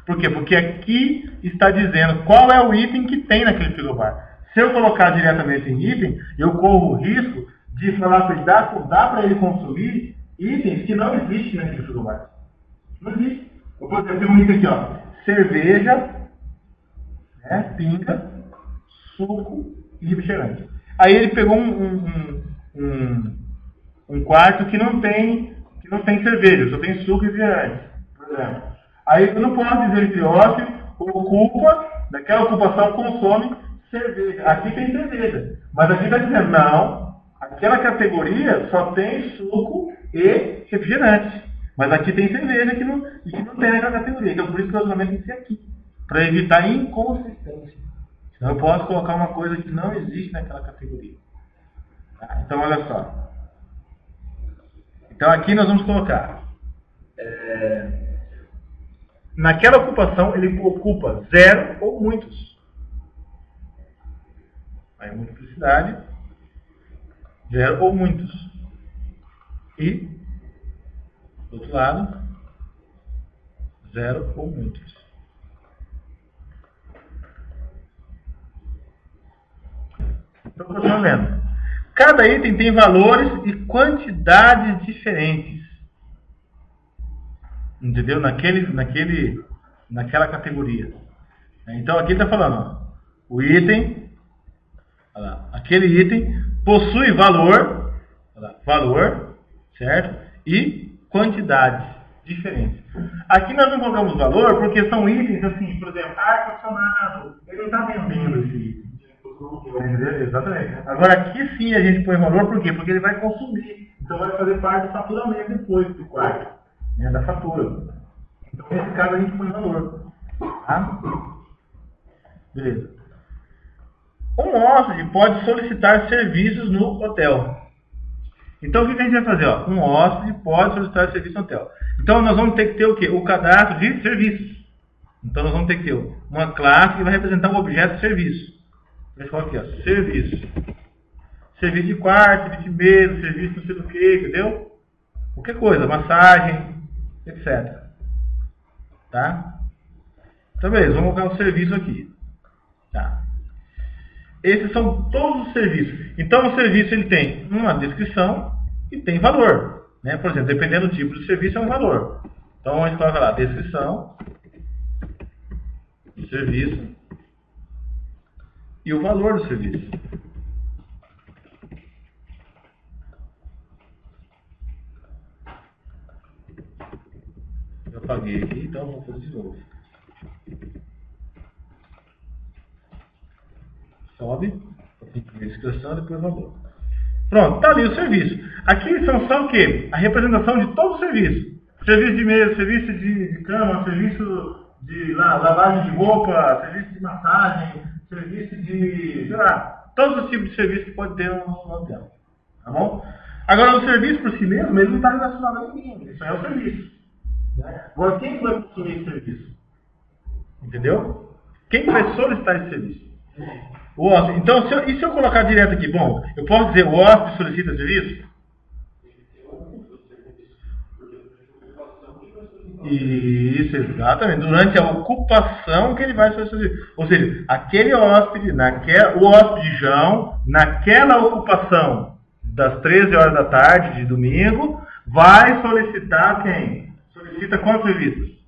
Por quê? Porque aqui está dizendo qual é o item que tem naquele frigobar. Se eu colocar diretamente em item, eu corro o risco de falar para ele, dá para ele consumir itens que não existem naquele frigobar. Não existe. Eu posso ter um item aqui, ó, cerveja, né, pinga, suco e refrigerante. Aí ele pegou um quarto que não tem cerveja, só tem suco e refrigerante, por exemplo. Aí eu não posso dizer que hóspede ocupa, daquela ocupação consome cerveja. Aqui tem cerveja, mas aqui está dizendo, não, aquela categoria só tem suco e refrigerante. Mas aqui tem cerveja que não tem naquela categoria. Então por isso que o relacionamento tem que ser aqui, para evitar inconsistência. Senão eu posso colocar uma coisa que não existe naquela categoria. Tá? Então olha só. Então aqui nós vamos colocar naquela ocupação ele ocupa 0 ou muitos. Aí multiplicidade, 0 ou muitos. E do outro lado, 0 ou muitos. Então continuando lendo. Cada item tem valores e quantidades diferentes. Entendeu? Naquele naquela categoria. Então aqui ele está falando, ó, o item, olha lá, aquele item possui valor, olha lá, valor, certo? E quantidades diferentes. Aqui nós não colocamos valor porque são itens assim, por exemplo, ar-condicionado, ele não está vendendo esse item. Exatamente. Agora aqui sim a gente põe valor, por quê? Porque ele vai consumir. Então vai fazer parte do faturamento depois do quarto, né, da fatura. Então nesse caso a gente põe valor. Tá? Beleza. Um hóspede pode solicitar serviços no hotel. Então o que a gente vai fazer? Ó? Um hóspede pode solicitar serviço no hotel. Então nós vamos ter que ter o quê? O cadastro de serviços. Então nós vamos ter que ter uma classe que vai representar um objeto de serviço. A gente coloca aqui, ó, serviço. Serviço de quarto, serviço de mesa, serviço não sei do que, entendeu? Qualquer coisa, massagem, etc. Tá? Então beleza, vamos colocar o serviço aqui. Tá. Esses são todos os serviços. Então o serviço ele tem uma descrição e tem valor. Né? Por exemplo, dependendo do tipo de serviço é um valor. Então a gente coloca lá, descrição, serviço e o valor do serviço. Eu apaguei aqui, então vamos fazer de novo. Sobe, descrição, depois valor. Pronto, está ali o serviço. Aqui são só o quê? A representação de todo o serviço. Serviço de mesa, serviço de cama, serviço de lavagem de roupa, serviço de massagem, serviço de, sei lá, todos os tipos de serviço que pode ter no hotel. Tá bom? Agora, o serviço por si mesmo, ele não está relacionado a ninguém. Isso é o serviço. Agora, quem que vai consumir esse serviço? Entendeu? Quem que vai solicitar esse serviço? O hóspede. Então, se eu colocar direto aqui, bom, eu posso dizer o hóspede solicita serviço? Isso, exatamente. Durante a ocupação que ele vai solicitar serviço. Ou seja, aquele hóspede, o hóspedejão, naquela ocupação das 13 horas da tarde de domingo, vai solicitar quem? Solicita quantos serviços?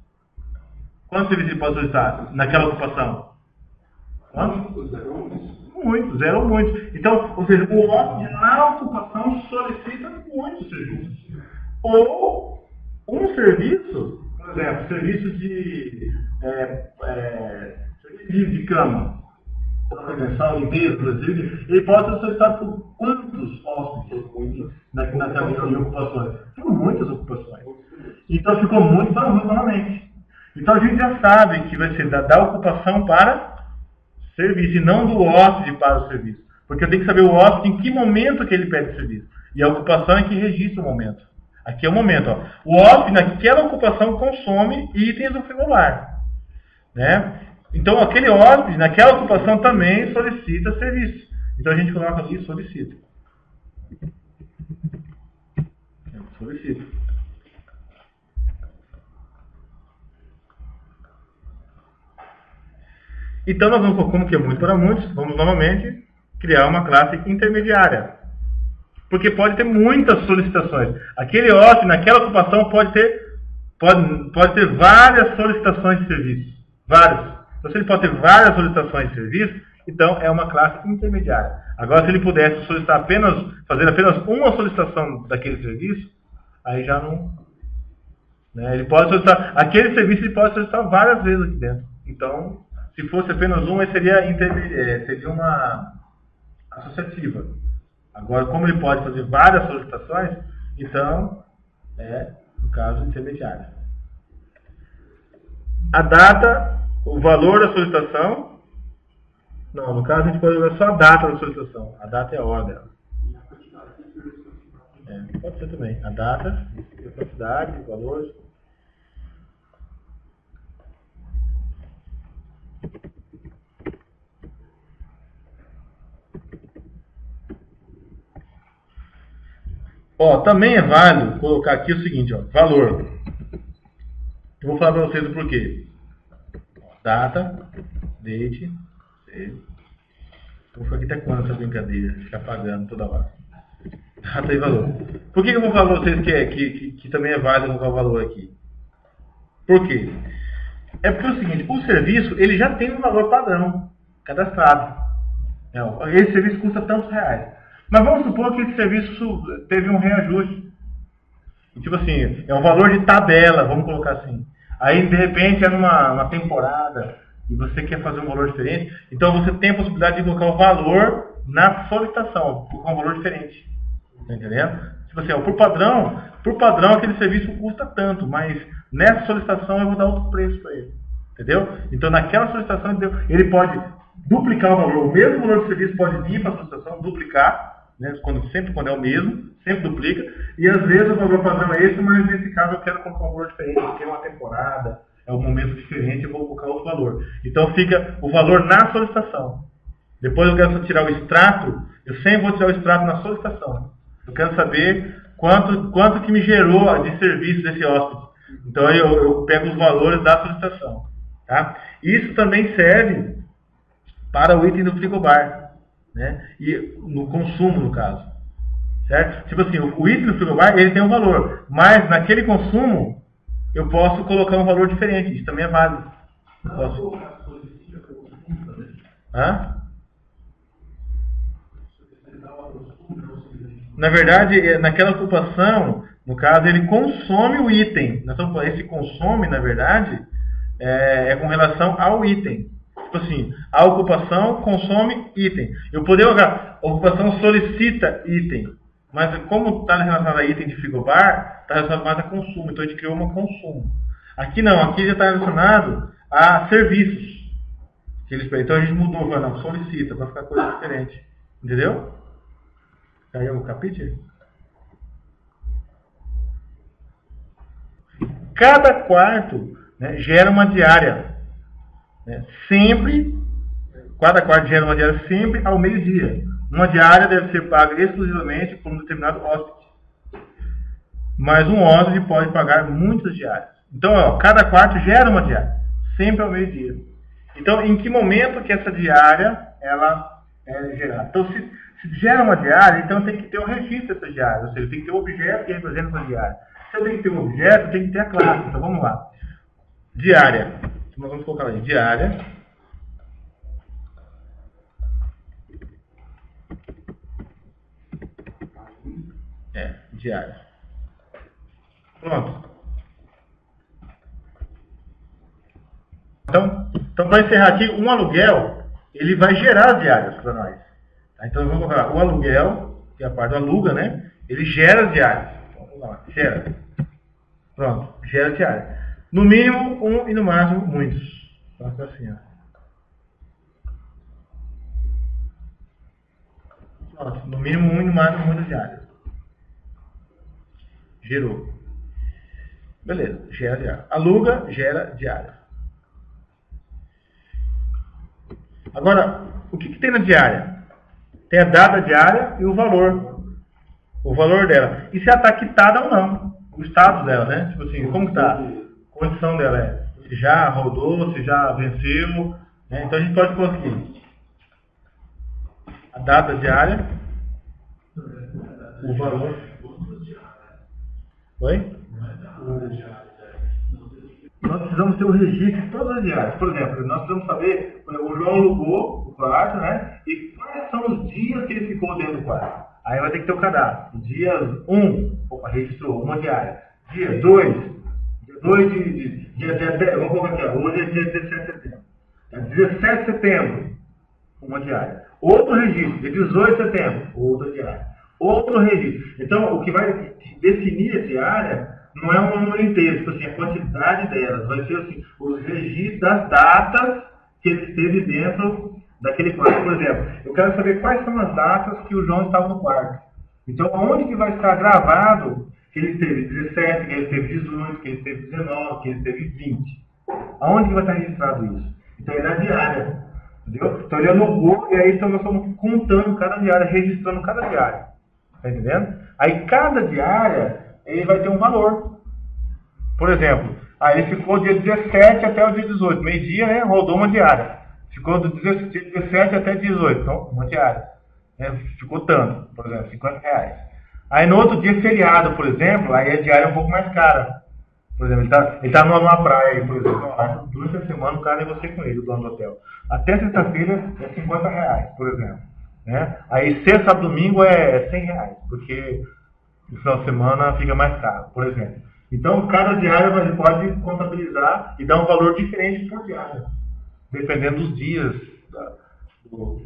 Quantos serviços ele pode solicitar naquela ocupação? Quantos? Muitos, zero ou muitos. Então, ou seja, o hóspede na ocupação solicita muitos serviços. Ou um serviço, por exemplo, serviço de cama, sal, limpeza, ele pode ser solicitado por quantos hóspedes naquela de ocupações? Por muitas ocupações. Então ficou muito novamente. Então a gente já sabe que vai ser da ocupação para serviço, e não do hóspede para o serviço. Porque eu tenho que saber o hóspede em que momento que ele pede o serviço. E a ocupação é que registra o momento. Aqui é o momento. Ó. O hóspede naquela ocupação consome itens do frigobar. Né? Então aquele hóspede naquela ocupação também solicita serviço. Então a gente coloca ali solicita. Solicita. Então nós vamos, como que é muito para muitos, vamos novamente criar uma classe intermediária. Porque pode ter muitas solicitações. Aquele hóspede, naquela ocupação, pode ter várias solicitações de serviço. Várias. Então se ele pode ter várias solicitações de serviço, então é uma classe intermediária. Agora se ele pudesse solicitar fazer apenas uma solicitação daquele serviço, aí já não... Né, ele pode solicitar, aquele serviço ele pode solicitar várias vezes aqui dentro. Então... Se fosse apenas uma, seria uma associativa. Agora, como ele pode fazer várias solicitações, então no caso, intermediário. A data, o valor da solicitação. Não, no caso a gente pode usar só a data da solicitação. A data é a hora dela. Pode ser também. A data, a quantidade, o valor. Ó, também é válido colocar aqui o seguinte, ó, valor. Eu vou falar para vocês o porquê. Data, date, vou ficar aqui até quando essa brincadeira, ficar pagando toda hora. Data e valor. Por que eu vou falar para vocês que também é válido colocar o valor aqui? Por quê? É porque é o seguinte, o serviço ele já tem um valor padrão cadastrado. Esse serviço custa tantos reais. Mas vamos supor que esse serviço teve um reajuste. Tipo assim, é um valor de tabela, vamos colocar assim. Aí de repente é numa temporada e você quer fazer um valor diferente, então você tem a possibilidade de colocar o valor na solicitação, com um valor diferente. Tá entendendo? Tipo assim, por padrão aquele serviço custa tanto, mas nessa solicitação eu vou dar outro preço para ele. Entendeu? Então naquela solicitação ele pode duplicar o valor. O mesmo valor do serviço pode vir para a solicitação, duplicar, né? Sempre quando é o mesmo, sempre duplica. E às vezes o valor padrão é esse, mas nesse caso eu quero colocar um valor diferente, porque é uma temporada, é um momento diferente, eu vou colocar outro valor. Então fica o valor na solicitação. Depois eu quero tirar o extrato, eu sempre vou tirar o extrato na solicitação. Eu quero saber quanto que me gerou de serviço desse hóspede. Então eu pego os valores da solicitação. Tá? Isso também serve para o item do frigobar, né? E no consumo, no caso. Certo? Tipo assim, o item do frigobar ele tem um valor, mas naquele consumo eu posso colocar um valor diferente. Isso também é válido. Posso... Hã? Na verdade, naquela ocupação, no caso, ele consome o item. Esse consome, na verdade, é com relação ao item. Tipo assim, a ocupação consome item. Eu poderia colocar, a ocupação solicita item. Mas como está relacionado a item de frigobar, está relacionado mais a consumo. Então a gente criou uma consumo. Aqui não, aqui já está relacionado a serviços. Então a gente mudou, não, solicita, para ficar coisa diferente. Entendeu? Caiu o capítulo? Cada quarto, né, gera uma diária. Né, sempre, cada quarto gera uma diária sempre ao meio-dia. Uma diária deve ser paga exclusivamente por um determinado hóspede. Mas um hóspede pode pagar muitas diárias. Então, cada quarto gera uma diária, sempre ao meio-dia. Então, em que momento que essa diária ela é gerada? Então, se gera uma diária, então tem que ter um registro dessa diária. Ou seja, tem que ter um objeto que representa essa diária. Se eu tenho que ter um objeto, tem que ter a classe. Então, vamos lá. Diária. Nós vamos colocar aí. Diária. Diária. Pronto. Então para encerrar aqui, um aluguel, ele vai gerar diárias para nós. Tá? Então vamos colocar o aluguel, que é a parte do aluga, né? Ele gera diárias. Então, vamos lá, gera. Pronto, gera diária. No mínimo um e no máximo muitos. Então assim, ó. Pronto, no mínimo um e no máximo muitas diárias. Gerou. Beleza, gera diária. Aluga, gera diária. Agora, o que tem na diária? Tem a data diária e o valor. O valor dela. E se ela está quitada ou não. O status dela, né? Tipo assim, como está? A condição dela é se já rodou, se já venceu. Né? Então a gente pode conseguir a data diária, o valor. Oi? Nós precisamos ter o registro de todas as diárias. Por exemplo, nós precisamos saber, o João alugou o quarto, né? E quais são os dias que ele ficou dentro do quarto. Aí vai ter que ter o cadastro. Dia 1, opa, registrou uma diária. Dia 2, dia 10, vamos colocar aqui, hoje é dia 17 de setembro. 17 de setembro, uma diária. Outro registro, dia 18 de setembro, outra diária. Outro registro. Então, o que vai definir a diária não é um número inteiro, tipo assim, a quantidade delas. Vai ser assim, os registros das datas que ele esteve dentro daquele quarto. Por exemplo, eu quero saber quais são as datas que o João estava no quarto. Então, onde que vai estar gravado que ele teve 17, que ele teve 18, que ele teve 19, que ele teve 20? Aonde que vai estar registrado isso? Então, é na diária. Entendeu? Então, ele alugou e aí então, nós estamos contando cada diária, registrando cada diária. Tá entendendo? Aí, cada diária, ele vai ter um valor. Por exemplo, aí ele ficou dia 17 até o dia 18. Meio-dia, né? Rodou uma diária. Ficou do 17 até 18. Então, uma diária. Ficou tanto, por exemplo, R$50. Aí no outro dia, feriado, por exemplo, aí a diária é um pouco mais cara. Por exemplo, ele tá numa praia aí, por exemplo. Ó, durante a semana o cara é você com ele, o dono do hotel. Até sexta-feira é R$ 50, por exemplo. Né? Aí sexta, sábado, domingo é R$ 100, porque no final de semana fica mais caro, por exemplo. Então, cada diária você pode contabilizar e dar um valor diferente por diária, dependendo dos dias,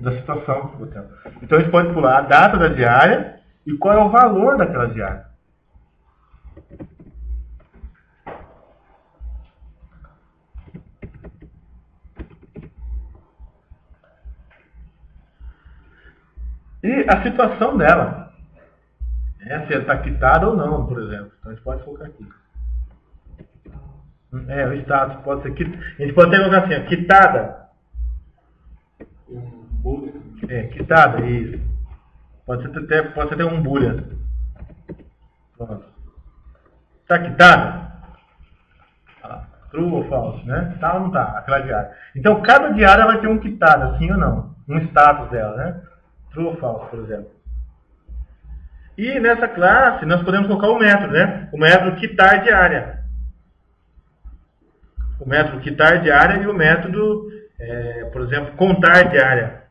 da situação do hotel. Então, a gente pode pular a data da diária e qual é o valor daquela diária. E a situação dela. Se ela está quitada ou não, por exemplo. Então a gente pode colocar aqui. O status pode ser quitada. A gente pode até colocar assim, ó, quitada. Quitada, isso. Pode ser até um boolean. Pronto. Está quitada? True ou false, né? Tá ou não tá? Aquela diária. Então cada diária vai ter um quitada, sim ou não. Um status dela, né? True ou false, por exemplo. E nessa classe nós podemos colocar o método, né? O método quitar diária. O método quitar diária e o método, por exemplo, contar diária.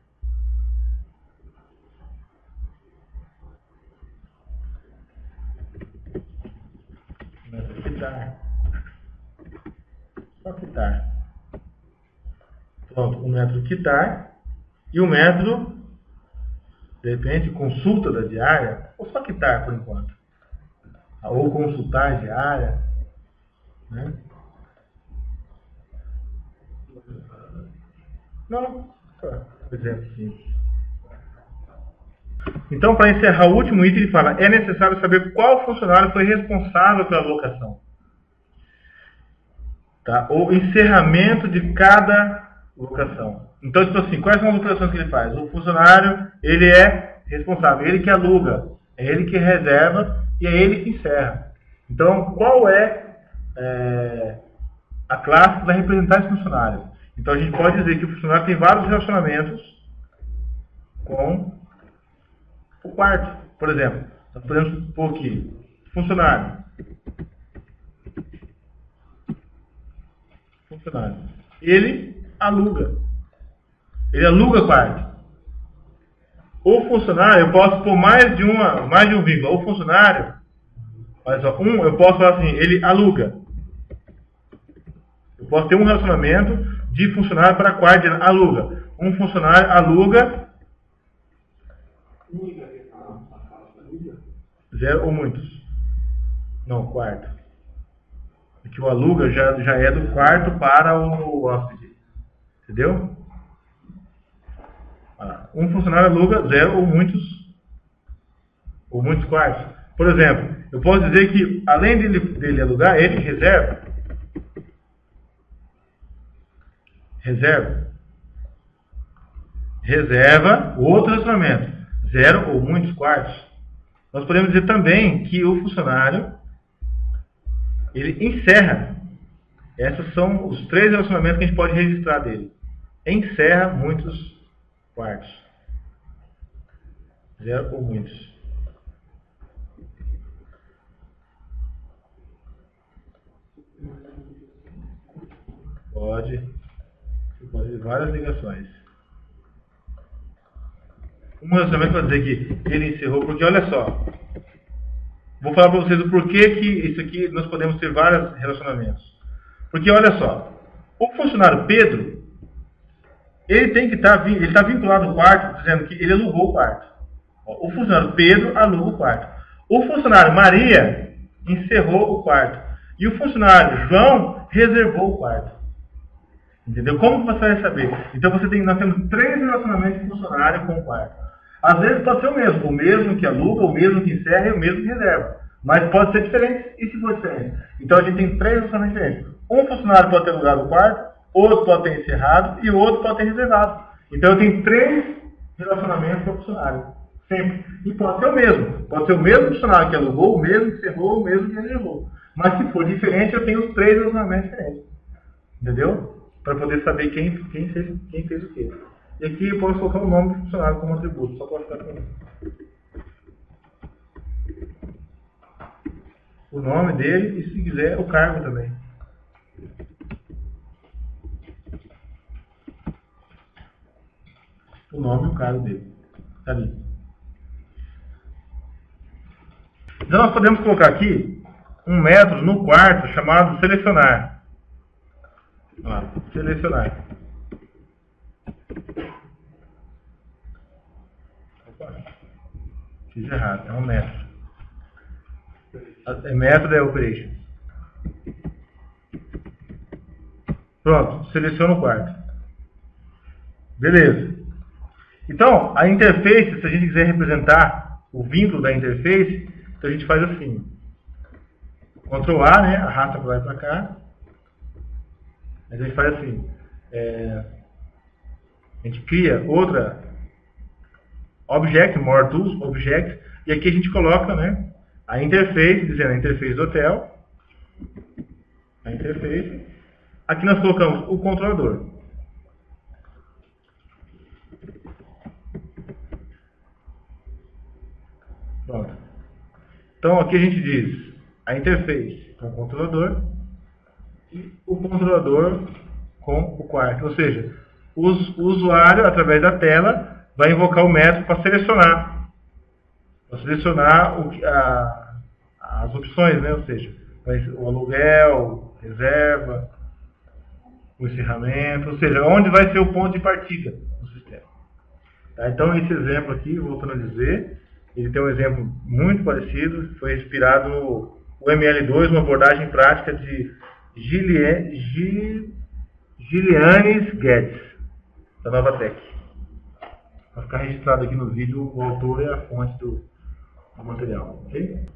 O método quitar. Só quitar. Pronto, o método quitar e o método, de repente, consulta da diária, ou só quitar por enquanto. Ou consultar diária. Né? Não, por exemplo, sim. Então, para encerrar o último item, ele fala: é necessário saber qual funcionário foi responsável pela locação. Tá? O encerramento de cada locação. Então, tipo assim, quais são as operações que ele faz? O funcionário, ele é responsável, ele que aluga, é ele que reserva e é ele que encerra. Então, qual é a classe que vai representar esse funcionário? Então, a gente pode dizer que o funcionário tem vários relacionamentos com o quarto. Por exemplo, nós podemos pôr aqui, funcionário. Ele aluga. Ele aluga quarto. O funcionário, eu posso pôr mais de um vírgula. O funcionário, olha só, eu posso falar assim, ele aluga. Eu posso ter um relacionamento de funcionário para quarto, aluga. Um funcionário aluga 0 ou muitos. Não, quarto. Porque o aluga já é do quarto para o hóspede. Entendeu? Um funcionário aluga 0 ou muitos quartos. Por exemplo, eu posso dizer que, além dele alugar, ele reserva. Reserva o outro relacionamento. 0 ou muitos quartos. Nós podemos dizer também que o funcionário, ele encerra. Esses são os 3 relacionamentos que a gente pode registrar dele. Encerra muitos quartos. 0 ou muitos. Pode ter várias ligações. Um relacionamento vai dizer que ele encerrou, porque olha só. Vou falar para vocês o porquê que isso aqui nós podemos ter vários relacionamentos. Porque olha só. O funcionário Pedro, ele tem que ele está vinculado ao quarto, dizendo que ele alugou o quarto. O funcionário Pedro aluga o quarto. O funcionário Maria encerrou o quarto. E o funcionário João reservou o quarto. Entendeu? Como que você vai saber? Então nós temos 3 relacionamentos de funcionário com o quarto. Às vezes pode ser o mesmo que aluga, o mesmo que encerra e o mesmo que reserva. Mas pode ser diferente, e se for diferente? Então a gente tem 3 relacionamentos diferentes. Um funcionário pode ter alugado o quarto, outro pode ter encerrado e o outro pode ter reservado. Então eu tenho 3 relacionamentos com o funcionário. Sempre. E pode ser o mesmo. Pode ser o mesmo funcionário que alugou, o mesmo que encerrou, o mesmo que reservou. Mas se for diferente, eu tenho os 3 relacionamentos diferentes. Entendeu? Para poder saber quem fez o quê. E aqui eu posso colocar o nome do funcionário como atributo, só para ficar com isso. o nome dele e, se quiser, o cargo também. O nome e o cargo dele. Tá ali. Então nós podemos colocar aqui um método no quarto chamado selecionar. Vamos lá, selecionar. Opa, fiz errado, é um método. Método é operation. Pronto, seleciona o quarto. Beleza. Então, a interface, se a gente quiser representar o vínculo da interface, então a gente faz assim. Ctrl A, né? Arrasta para lá e para cá. Mas a gente faz assim. A gente cria outra object, more tools, object, e aqui a gente coloca, né, a interface, dizendo a interface do hotel. A interface. Aqui nós colocamos o controlador. Pronto. Então aqui a gente diz a interface com o controlador e o controlador com o quarto. Ou seja, o usuário, através da tela, vai invocar o método para selecionar. Para selecionar as opções, né? Ou seja, o aluguel, reserva, o encerramento, ou seja, onde vai ser o ponto de partida do sistema. Tá? Então esse exemplo aqui, voltando a dizer, ele tem um exemplo muito parecido, foi inspirado no ML2, uma abordagem prática de Gilianis Guedes, da Novatec. Vai ficar registrado aqui no vídeo o autor e a fonte do material. Ok?